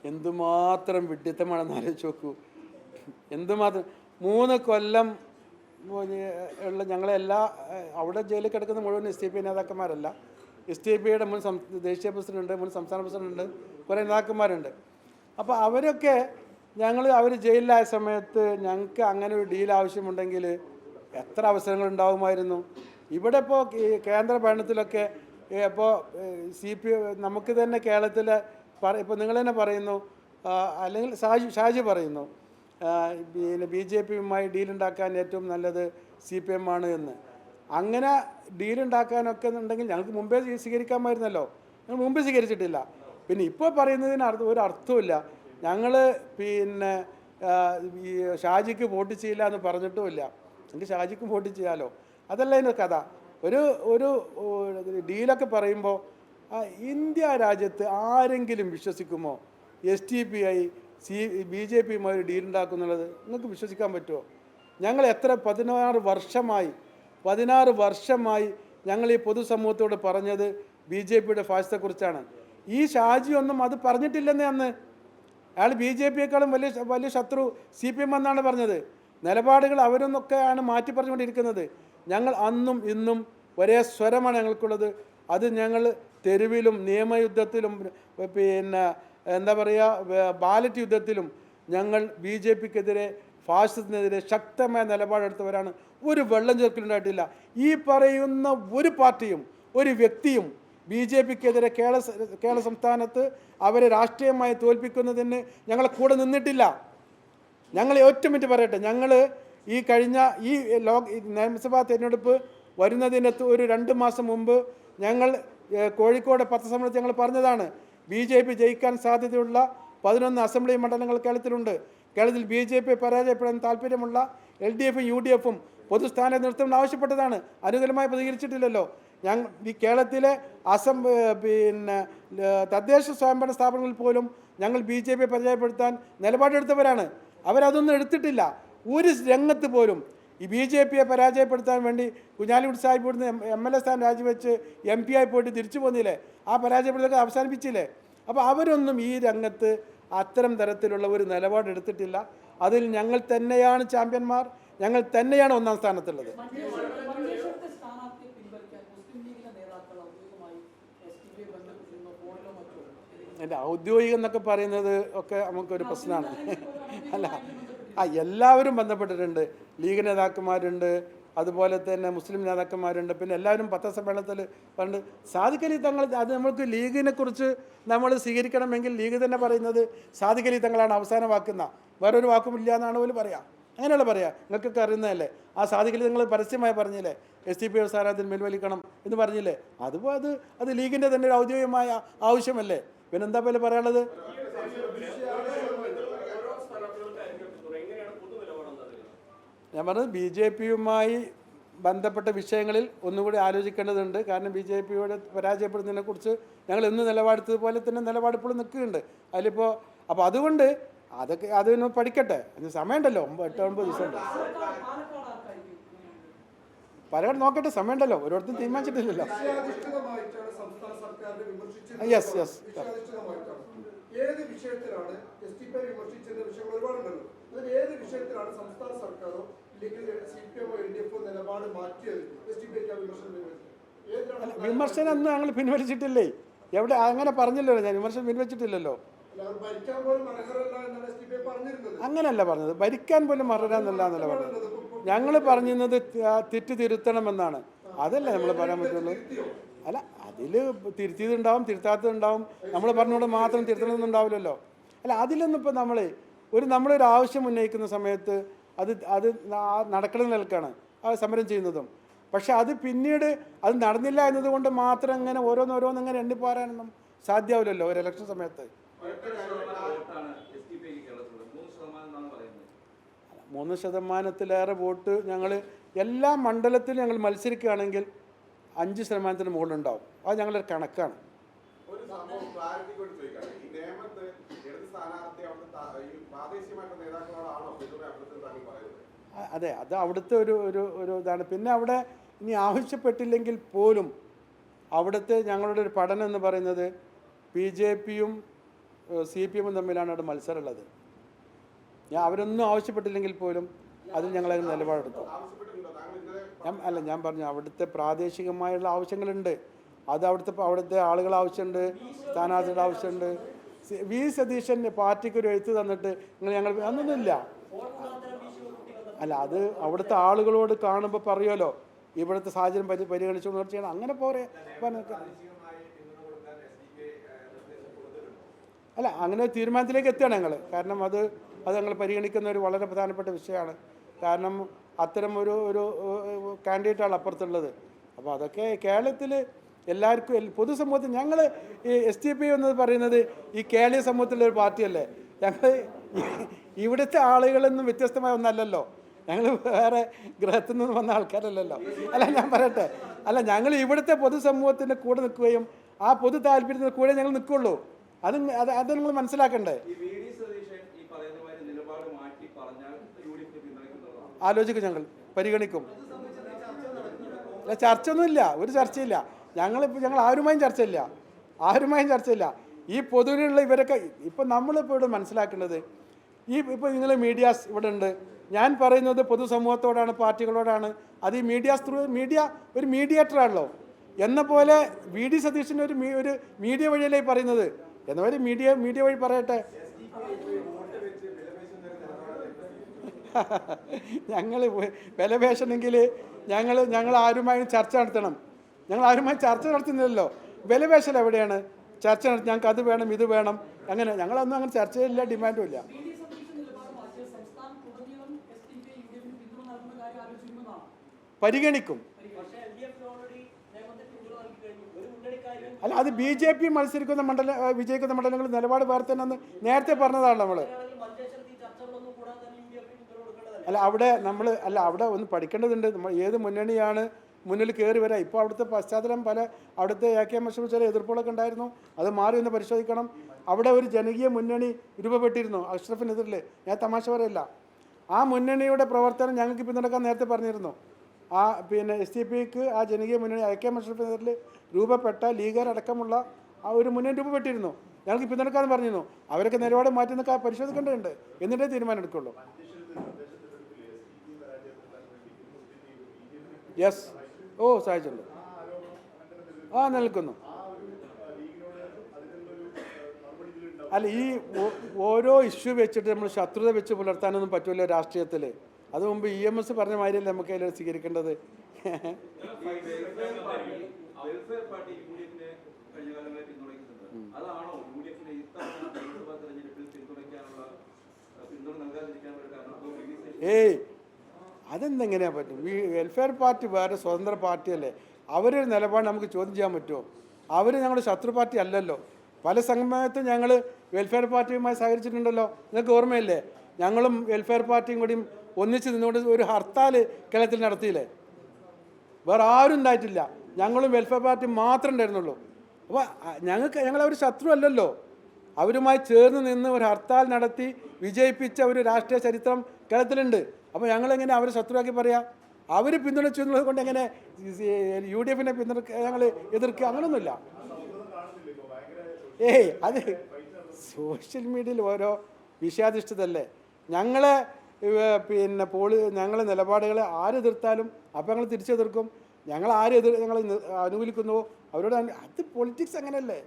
എന്തുമാത്രം വിഡ്ഢിത്തമാണെന്ന് ആലോചിച്ച് നോക്കൂ. എന്തുമാത്രം 3 കൊല്ലം ഉള്ള ഞങ്ങളെല്ലാ അവിടെ ജയിലിൽ കിടക്കുന്ന മുഴുവൻ STP നേതാക്കന്മാരല്ല. STPയുടെ മുൻ ദേശീയ പ്രസിഡന്റ്, മുൻ സംസ്ഥാന പ്രസിഡന്റ്, കുറേ നേതാക്കന്മാരുണ്ട്. അപ്പോൾ അവരൊക്കെ അവർ ജയിലിലായ സമയത്ത് ഞങ്ങൾക്ക് അങ്ങനെ ഒരു ഡീൽ ആവശ്യമുണ്ടെങ്കിൽ എത്ര അവസരങ്ങൾ ഉണ്ടാകുമായിരുന്നു. ഇവിടെ ഇപ്പോൾ കേന്ദ്ര ഭരണത്തിലൊക്കെ ഇപ്പോൾ നമുക്ക് തന്നെ കേരളത്തിൽ ഇപ്പോൾ നിങ്ങൾ തന്നെ പറയുന്നു, അല്ലെങ്കിൽ ഷാജി പറയുന്നു, പിന്നെ BJPയുമായി ഡീലുണ്ടാക്കാൻ ഏറ്റവും നല്ലത് CPM ആണ് എന്ന്. അങ്ങനെ ഡീലുണ്ടാക്കാനൊക്കെ ഉണ്ടെങ്കിൽ ഞങ്ങൾക്ക് മുമ്പേ സ്വീകരിക്കാമായിരുന്നല്ലോ. ഞങ്ങൾ മുമ്പ് സ്വീകരിച്ചിട്ടില്ല. പിന്നെ ഇപ്പോൾ പറയുന്നതിന് ഒരു അർത്ഥമില്ല. ഞങ്ങൾ പിന്നെ ഈ ഷാജിക്ക് വോട്ട് ചെയ്യില്ല എന്ന് പറഞ്ഞിട്ടുമില്ല. എനിക്ക് ഷാജിക്ക് വോട്ട് ചെയ്യാമല്ലോ. അതല്ല അതിൻ്റെ കഥ. ഒരു ഡീലൊക്കെ പറയുമ്പോൾ ഇന്ത്യ രാജ്യത്ത് ആരെങ്കിലും വിശ്വസിക്കുമോ STPI BJPയുമായി ഒരു ഡീലുണ്ടാക്കുന്നുള്ളത്? നിങ്ങൾക്ക് വിശ്വസിക്കാൻ പറ്റുമോ? ഞങ്ങൾ 16 വർഷമായി ഞങ്ങൾ ഈ പൊതുസമൂഹത്തോട് പറഞ്ഞത് BJPയുടെ ഫാസിസത്തെക്കുറിച്ചാണ്. ഈ ഷാജിയൊന്നും അത് പറഞ്ഞിട്ടില്ലെന്നേ അന്ന്. അയാൾ BJPയേക്കാളും വലിയ ശത്രു CPM എന്നാണ് പറഞ്ഞത്. നിലപാടുകൾ അവരൊന്നൊക്കെയാണ് മാറ്റി പറഞ്ഞുകൊണ്ടിരിക്കുന്നത്. ഞങ്ങൾ അന്നും ഇന്നും ഒരേ സ്വരമാണ് ഞങ്ങൾക്കുള്ളത്. അത് ഞങ്ങൾ തെരുവിലും നിയമയുദ്ധത്തിലും പിന്നെ എന്താ പറയുക ബാലറ്റ് യുദ്ധത്തിലും ഞങ്ങൾ BJPക്കെതിരെ ഫാസിസത്തിനെതിരെ ശക്തമായ നിലപാടെടുത്തവരാണ്. ഒരു വെള്ളം ചേർക്കലുണ്ടായിട്ടില്ല. ഈ പറയുന്ന ഒരു പാർട്ടിയും ഒരു വ്യക്തിയും BJPക്കെതിരെ കേരള സംസ്ഥാനത്ത് അവരെ രാഷ്ട്രീയമായി തോൽപ്പിക്കുന്നതിന് ഞങ്ങളെ കൂടെ നിന്നിട്ടില്ല. ഞങ്ങൾ ഏറ്റവും പറ്റി പറയട്ടെ, ഞങ്ങൾ ഈ കഴിഞ്ഞ നിയമസഭാ തിരഞ്ഞെടുപ്പ് വരുന്നതിന് ഒരു 2 മാസം മുമ്പ് ഞങ്ങൾ കോഴിക്കോട് പത്രസമ്മേളനത്തിൽ ഞങ്ങൾ പറഞ്ഞതാണ്, BJP ജയിക്കാൻ സാധ്യതയുള്ള 11 അസംബ്ലി മണ്ഡലങ്ങൾ കേരളത്തിലുണ്ട്. കേരളത്തിൽ BJP പരാജയപ്പെടാൻ താല്പര്യമുള്ള LDFും UDFും പൊതുസ്ഥാനം നിർത്തണമെന്ന് ആവശ്യപ്പെട്ടതാണ്. അനുകൂലമായി പ്രതികരിച്ചിട്ടില്ലല്ലോ. ഈ കേരളത്തിലെ പിന്നെ തദ്ദേശ സ്വയംഭരണ സ്ഥാപനങ്ങളിൽ പോലും ഞങ്ങൾ BJP പരാജയപ്പെടുത്താൻ നിലപാടെടുത്തവരാണ്. അവരതൊന്നും എടുത്തിട്ടില്ല. ഒരു രംഗത്ത് പോലും ഈ BJPയെ പരാജയപ്പെടുത്താൻ വേണ്ടി കുഞ്ഞാലിക്കുട്ടി സാഹിബ് ഇവിടുന്ന് MLA സ്ഥാനം രാജിവെച്ച് MP ആയി പോയിട്ട് തിരിച്ചു പോന്നില്ലേ? ആ പരാജയപ്പെടുത്തൊക്കെ അവസാനിപ്പിച്ചില്ലേ? അപ്പോൾ അവരൊന്നും ഈ രംഗത്ത് അത്തരം തരത്തിലുള്ള ഒരു നിലപാടെടുത്തിട്ടില്ല. അതിൽ ഞങ്ങൾ തന്നെയാണ് ചാമ്പ്യന്മാർ. ഞങ്ങൾ തന്നെയാണ് 1ാം സ്ഥാനത്തുള്ളത്. എൻ്റെ ഔദ്യോഗികം എന്നൊക്കെ പറയുന്നത് ഒക്കെ നമുക്കൊരു പ്രശ്നമാണ്. അല്ല, എല്ലാവരും ബന്ധപ്പെട്ടിട്ടുണ്ട്. ലീഗ് നേതാക്കന്മാരുണ്ട്, അതുപോലെ തന്നെ മുസ്ലിം നേതാക്കന്മാരുണ്ട്. പിന്നെ എല്ലാവരും പത്രസമ്മേളനത്തിൽ പണ്ട് സാദിഖ് അലി തങ്ങൾ, അത് നമുക്ക് ലീഗിനെ കുറിച്ച് നമ്മൾ സ്വീകരിക്കണമെങ്കിൽ ലീഗ് തന്നെ പറയുന്നത് സാദിഖ് അലി തങ്ങളാണ് അവസാന വാക്കുന്ന, വേറൊരു വാക്കുമില്ല എന്നാണ് പോലും പറയാം. അങ്ങനെയുള്ള പറയാം, നിങ്ങൾക്കൊക്കെ അറിയുന്നതല്ലേ. ആ സാദിഖ് അലി തങ്ങൾ പരസ്യമായി പറഞ്ഞില്ലേ STP സ്ഥാനാർത്ഥിയിൽ പിൻവലിക്കണം എന്ന് പറഞ്ഞില്ലേ? അത് ലീഗിൻ്റെ തന്നെ ഒരു ഔദ്യോഗികമായ ആവശ്യമല്ലേ? പിന്നെന്താ പോലെ പറയാനുള്ളത്? ഞാൻ പറഞ്ഞത് BJPയുമായി ബന്ധപ്പെട്ട വിഷയങ്ങളിൽ ഒന്നുകൂടി ആലോചിക്കേണ്ടതുണ്ട്. കാരണം BJPയോട് പരാജയപ്പെടുന്നതിനെക്കുറിച്ച് ഞങ്ങൾ ഇന്ന് നിലപാടെടുത്തതുപോലെ തന്നെ നിലപാടിപ്പോഴും നിൽക്കുന്നുണ്ട്. അതിലിപ്പോൾ അപ്പോൾ അതുകൊണ്ട് അതിന് പഠിക്കട്ടെ. അതിന് സമയമുണ്ടല്ലോ, 8-9 ദിവസമുണ്ട്. പലരും നോക്കട്ടെ, സമയമുണ്ടല്ലോ. ഓരോരുത്തരും തീരുമാനിച്ചിട്ടില്ലല്ലോ. യെസ് ഏത് വിഷയത്തിലാണ് STPയെ വിമർശിച്ചത്? വിഷയങ്ങൾ ഒരുപാടുണ്ടല്ലോ. അതിൽ ഏത് വിഷയത്തിലാണ് സംസ്ഥാന സർക്കാരോ അല്ലെങ്കിൽ CPMോ LDFോ നിലപാട് മാറ്റിയത്? STPക്ക് വിമർശനം ഒന്നും ഞങ്ങൾ പിൻവലിച്ചിട്ടില്ലേ? എവിടെ അങ്ങനെ പറഞ്ഞല്ലോ? ഞാൻ വിമർശനം പിൻവലിച്ചിട്ടില്ലല്ലോ. അങ്ങനെയല്ല പറഞ്ഞത്. ഭരിക്കാൻ പോലും അർഹരല്ല എന്നല്ല പറഞ്ഞത്. ഞങ്ങൾ പറഞ്ഞത് തെറ്റ് തിരുത്തണമെന്നാണ്. അതല്ലേ നമ്മൾ പറയാൻ പറ്റുള്ളൂ. അല്ല, അതിൽ തിരുത്തിയതുണ്ടാവും, തിരുത്താത്തതുണ്ടാവും. നമ്മൾ പറഞ്ഞുകൊണ്ട് മാത്രം തിരുത്തണമെന്നുണ്ടാവില്ലല്ലോ. അല്ല, അതിലൊന്നും ഇപ്പോൾ നമ്മളൊരു ആവശ്യം ഉന്നയിക്കുന്ന സമയത്ത് അത് നടക്കണമെന്ന് നിൽക്കാണ് സമരം ചെയ്യുന്നതും. പക്ഷെ അത് പിന്നീട് അത് നടന്നില്ല എന്നതുകൊണ്ട് മാത്രം ഇങ്ങനെ ഓരോന്നോരോന്നിങ്ങനെ എണ്ണിപ്പോരാനൊന്നും സാധ്യമാവില്ലല്ലോ ഒരു ഇലക്ഷൻ സമയത്ത്. 3% വോട്ട് ഞങ്ങൾ എല്ലാ മണ്ഡലത്തിലും ഞങ്ങൾ മത്സരിക്കുകയാണെങ്കിൽ 5% മുകളിലുണ്ടാവും. അത് ഞങ്ങളുടെ കണക്കാണ്. അതെ, അത് അവിടുത്തെ ഒരു ഇതാണ്. പിന്നെ അവിടെ ഇനി ആവശ്യപ്പെട്ടില്ലെങ്കിൽ പോലും അവിടുത്തെ ഞങ്ങളുടെ ഒരു പഠനം എന്ന് പറയുന്നത് BJPയും CPM തമ്മിലാണ് അവിടെ മത്സരമുള്ളത്. അവരൊന്നും ആവശ്യപ്പെട്ടില്ലെങ്കിൽ പോലും അതിൽ ഞങ്ങൾ നിലപാടെടുത്തു. ഞാൻ പറഞ്ഞു അവിടുത്തെ പ്രാദേശികമായുള്ള ആവശ്യങ്ങളുണ്ട്. അത് അവിടുത്തെ ആളുകൾ ആവശ്യമുണ്ട്, സ്ഥാനാർത്ഥിയുടെ ആവശ്യമുണ്ട്. വി സതീശൻ പാർട്ടിക്ക് ഒരു എഴുത്ത് തന്നിട്ട് ഞങ്ങൾ അതൊന്നുമില്ല. അത് അവിടുത്തെ ആളുകളോട് കാണുമ്പോൾ പറയുമല്ലോ ഇവിടുത്തെ സാഹചര്യം പരിഗണിച്ചു ചെയ്യണം. അങ്ങനെ പോരെ അങ്ങനെ തീരുമാനത്തിലേക്ക് എത്തുകയാണ് ഞങ്ങൾ. കാരണം അത് ഞങ്ങൾ പരിഗണിക്കുന്ന ഒരു വളരെ പ്രധാനപ്പെട്ട വിഷയമാണ്. കാരണം അത്തരം ഒരു കാൻഡിഡേറ്റാണ് അപ്പുറത്തുള്ളത്. അപ്പോൾ അതൊക്കെ കേരളത്തിൽ എല്ലാവർക്കും പൊതുസമൂഹത്തിൽ ഞങ്ങൾ ഈ STP എന്ന് പറയുന്നത് ഈ കേരളീയ സമൂഹത്തിലുള്ള ഒരു പാർട്ടിയല്ലേ. ഞങ്ങൾ ഇവിടുത്തെ ആളുകളൊന്നും വ്യത്യസ്തമായ ഒന്നല്ലല്ലോ. ഞങ്ങൾ വേറെ ഗ്രഹത്തിൽ നിന്ന് വന്ന ആൾക്കാരല്ലല്ലോ. ഞാൻ പറയട്ടെ, ഞങ്ങൾ ഇവിടുത്തെ പൊതുസമൂഹത്തിൻ്റെ കൂടെ നിൽക്കുകയും ആ പൊതു താല്പര്യത്തിന് കൂടെ ഞങ്ങൾ നിൽക്കുള്ളൂ. അത് നിങ്ങൾ മനസ്സിലാക്കണ്ടേ. ആലോചിക്കും, ഞങ്ങൾ പരിഗണിക്കും. ചർച്ചയൊന്നുമില്ല, ഒരു ചർച്ചയില്ല. ഞങ്ങൾ ആരുമായും ചർച്ചയില്ല. ഈ പൊതുവിലുള്ള ഇവരൊക്കെ ഇപ്പം നമ്മളിപ്പോൾ ഇവിടെ മനസ്സിലാക്കേണ്ടത് ഇപ്പോൾ നിങ്ങൾ മീഡിയാസ് ഇവിടെ ഉണ്ട്. ഞാൻ പറയുന്നത് പൊതുസമൂഹത്തോടാണ്, പാർട്ടികളോടാണ്. അത് ഈ മീഡിയ ഒരു മീഡിയേറ്ററാണല്ലോ. എന്ന പോലെ VD സതീശൻ ഒരു മീഡിയ വഴിയല്ലേ പറയുന്നത്. എന്ന പോലെ മീഡിയ വഴി പറയട്ടെ. ഞങ്ങൾ വിലപേശണമെങ്കിൽ ഞങ്ങൾ ആരുമായും ചർച്ച നടത്തണം. ഞങ്ങൾ ആരുമായും ചർച്ച നടത്തുന്നില്ലല്ലോ. വിലപേശൽ എവിടെയാണ്? ചർച്ച നടത്തി ഞങ്ങൾക്ക് അത് വേണം, ഇത് വേണം, അങ്ങനെ ഞങ്ങളൊന്നും അങ്ങനെ ചർച്ചയില്ല, ഡിമാൻഡും ഇല്ല. പരിഗണിക്കും. അത് BJP മത്സരിക്കുന്ന വിജയിക്കുന്ന മണ്ഡലങ്ങൾ നിലപാട് വേറെ തന്നെ നേരത്തെ പറഞ്ഞതാണ് നമ്മൾ. അവിടെ അവിടെ ഒന്ന് പഠിക്കേണ്ടതുണ്ട്. നമ്മൾ ഏത് മുന്നണിയാണ് മുന്നിൽ കയറി വരാം. ഇപ്പോൾ അവിടുത്തെ പശ്ചാത്തലം അവിടുത്തെ AK മഷൂർ ചില എതിർപ്പുകളൊക്കെ ഉണ്ടായിരുന്നു. അത് മാറി ഒന്ന് പരിശോധിക്കണം. അവിടെ ഒരു ജനകീയ മുന്നണി രൂപപ്പെട്ടിരുന്നു അഷ്റഫിനെതിരിൽ. ഞാൻ തമാശ പറയല്ല. ആ മുന്നണിയുടെ പ്രവർത്തനം ഞങ്ങൾക്ക് പിന്തുണക്കാൻ നേരത്തെ പറഞ്ഞിരുന്നു. STPക്ക് ആ ജനകീയ മുന്നണി AK മഷൂറിനെതിരിൽ രൂപപ്പെട്ട ലീഗരടക്കമുള്ള ആ ഒരു മുന്നണി രൂപപ്പെട്ടിരുന്നു. ഞങ്ങൾക്ക് പിന്തുണക്കാന്ന് പറഞ്ഞിരുന്നു. അവരൊക്കെ നിലപാട് മാറ്റി നിൽക്കാൻ പരിശോധിക്കേണ്ടതുണ്ട്. എന്നിട്ടേ തീരുമാനം എടുക്കുള്ളൂ. യെസ്, സഹായിച്ചുണ്ട്. നിൽക്കുന്നു. ഈ ഓരോ ഇഷ്യൂ വെച്ചിട്ട് നമ്മൾ ശത്രുത വെച്ച് പുലർത്താനൊന്നും പറ്റില്ല രാഷ്ട്രീയത്തിൽ. അത് മുമ്പ് EMS പറഞ്ഞ മാതിരിയല്ലേ നമുക്ക് അതിൽ സ്വീകരിക്കേണ്ടത്. അതെന്തെങ്ങനെയാ പറ്റും? വെൽഫെയർ പാർട്ടി വേറെ സ്വതന്ത്ര പാർട്ടിയല്ലേ. അവരൊരു നിലപാട് നമുക്ക് ചോദ്യം ചെയ്യാൻ പറ്റുമോ? അവർ ഞങ്ങളുടെ ശത്രു പാർട്ടി അല്ലല്ലോ. പല സമയത്തും ഞങ്ങൾ വെൽഫെയർ പാർട്ടിയുമായി സഹകരിച്ചിട്ടുണ്ടല്ലോ. നിങ്ങൾക്ക് ഓർമ്മയില്ലേ? ഞങ്ങളും വെൽഫെയർ പാർട്ടിയും കൂടിയും ഒന്നിച്ച് നിന്നുകൊണ്ട് ഒരു ഹർത്താൽ കേരളത്തിൽ നടത്തിയില്ലേ? വേറെ ആരും ഉണ്ടായിട്ടില്ല. ഞങ്ങളും വെൽഫെയർ പാർട്ടി മാത്രമേ ഉണ്ടായിരുന്നുള്ളൂ. അപ്പോൾ ഞങ്ങളവർ ശത്രു അല്ലല്ലോ. അവരുമായി ചേർന്ന് നിന്ന് ഒരു ഹർത്താൽ നടത്തി വിജയിപ്പിച്ച ഒരു രാഷ്ട്രീയ ചരിത്രം കേരളത്തിലുണ്ട്. അപ്പോൾ ഞങ്ങളെങ്ങനെ അവരെ ശത്രുവാക്കി പറയാം? അവർ പിന്തുണച്ചു എന്നുള്ളത് കൊണ്ട് എങ്ങനെ UDFനെ ഞങ്ങൾ എതിർക്കുക? അങ്ങനെയൊന്നുമില്ല. അത് സോഷ്യൽ മീഡിയയിൽ ഓരോ വിഷയാധിഷ്ഠിതല്ലേ. ഞങ്ങളെ ഞങ്ങളെ നിലപാടുകളെ ആരെതിർത്താലും അപ്പോൾ ഞങ്ങൾ തിരിച്ചെതിർക്കും. ഞങ്ങൾ ഞങ്ങൾ അനുകൂലിക്കുന്നുവോ അവരോട് അത് പൊളിറ്റിക്സ് അങ്ങനെയല്ലേ.